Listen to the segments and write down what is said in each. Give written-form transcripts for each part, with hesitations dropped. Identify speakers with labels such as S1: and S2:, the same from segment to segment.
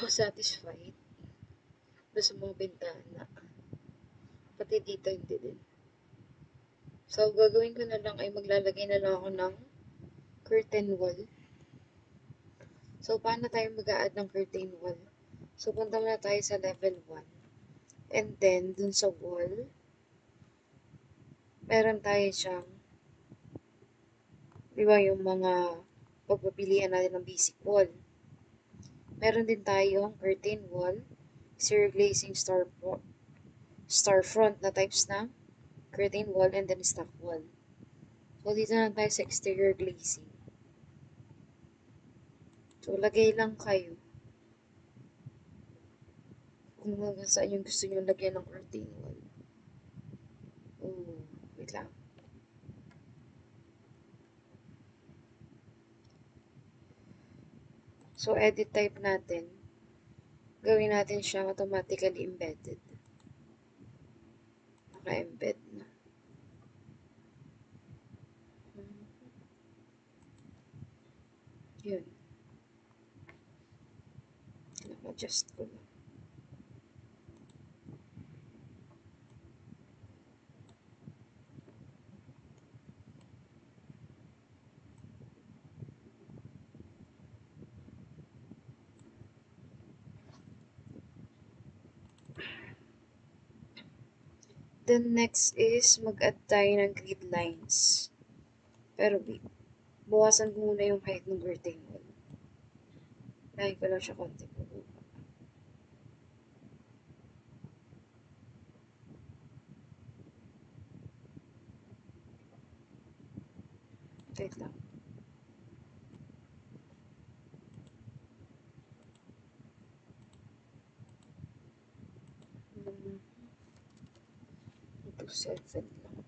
S1: ako satisfied sa mga bintana. Pati dito hindi din. So, gagawin ko na lang ay maglalagay na lang ako ng curtain wall. So, paano tayo mag-a-add ng curtain wall? So, punta muna tayo sa level 1. And then, dun sa wall, meron tayo siyang, di ba, yung mga pagpapilian natin ng basic wall. Meron din tayong curtain wall, exterior glazing storefront na types na curtain wall, and then stock wall. So, dito na tayo sa exterior glazing. So, lagay lang kayo kung hanggang saan yung gusto nyo lagyan ng curtain wall. Oh, wait lang. So, edit type natin. Gawin natin siyang automatically embedded. Naka-embed na. Yun. Naka-adjust ko lang. Then, next is mag-add tayo ng grid lines. Pero, bawasan ko muna yung height ng curtain wall. Lahin ko lang siya konti po. Wait lang. Ito 7 lang.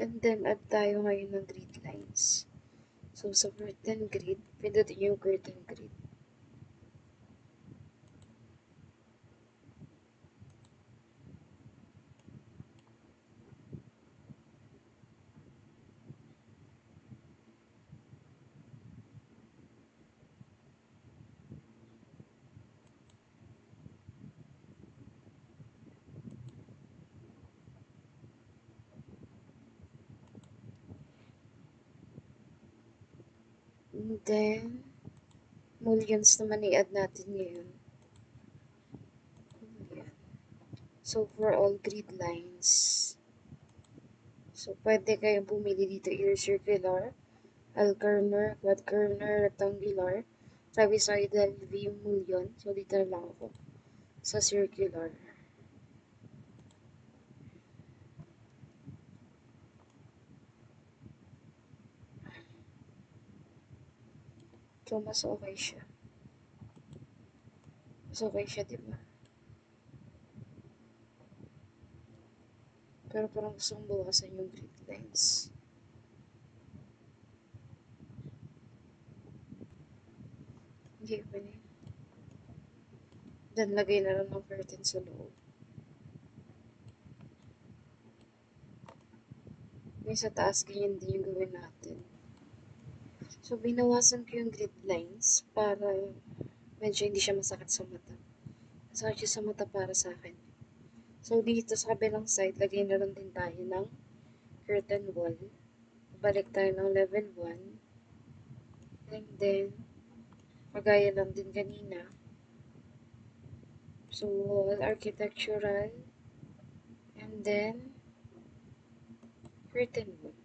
S1: And then, add tayo ngayon ng grid lines. So, sa curtain grid, pindutin yung curtain grid. And then, mullions naman i-add natin ngayon. So, for all grid lines. So, pwede kayong pumili dito either circular, L-corner, quad-corner, rectangular, trapezoidal, V-mullion. So, dito na lang ako sa circular. So, mas okay siya. Mas okay siya, diba? Pero parang gusto kong bawasan yung grid lines. Hindi pa rin. Then, lagay na lang ng curtain sa loob. May sa taas, ganyan din yung gawin natin. So, binawasan ko yung grid lines para medyo hindi siya masakit sa mata. Masakit siya sa mata para sa akin. So, dito sa kabilang side, lagay na lang din tayo ng curtain wall. Balik tayo ng level 1. And then, kagaya lang din kanina. So, wall architectural. And then, curtain wall.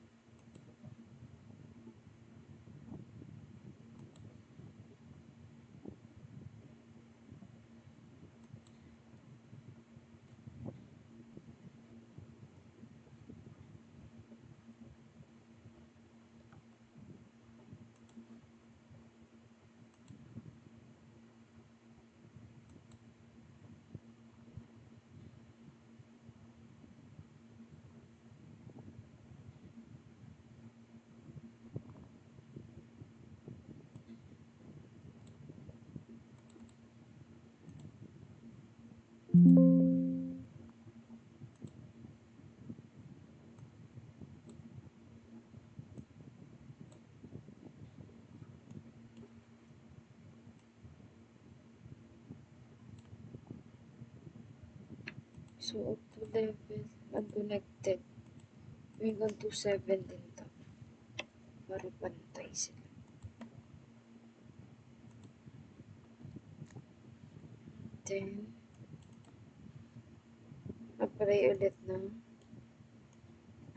S1: So, up to level unconnected. Hanggang 2.7 din to. Para pantay sila. Then, apply ulit ng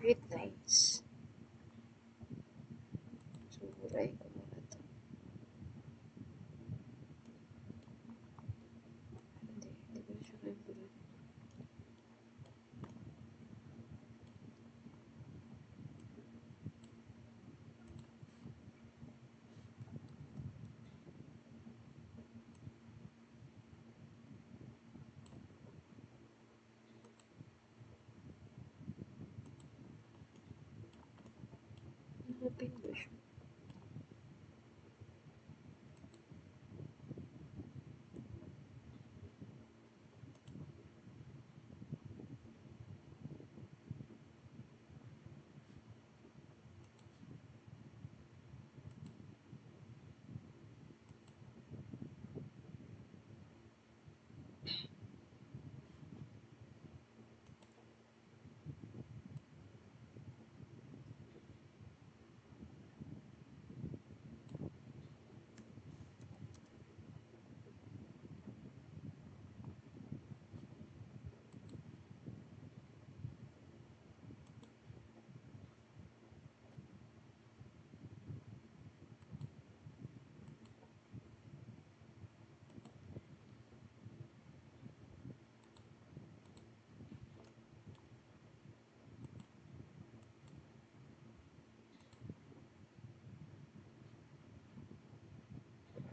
S1: grid lines. So, burahin ko muna to. Hindi ko siya kaya burahin. Open ba siya?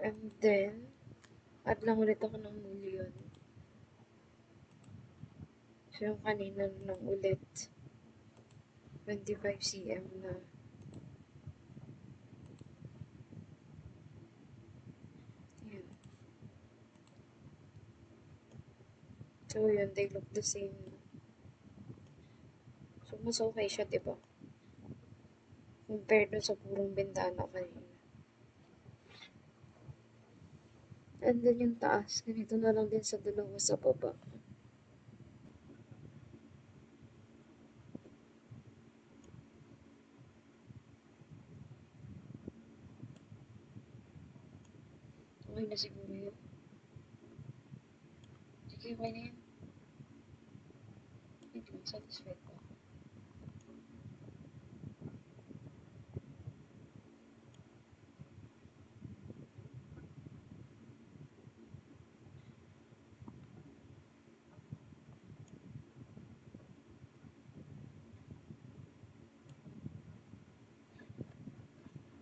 S1: And then, add lang ulit ako ng mullion. So, yung kanina lang ulit. 25 cm na. Yan. So, yun. They look the same. So, mas okay siya, diba? Compared dun sa purong bintana kanina. And then yung taas, ganito na lang din sa dalawa sa baba. Okay na siguro yun. Sige, okay na yun. Wait lang, satisfied ko.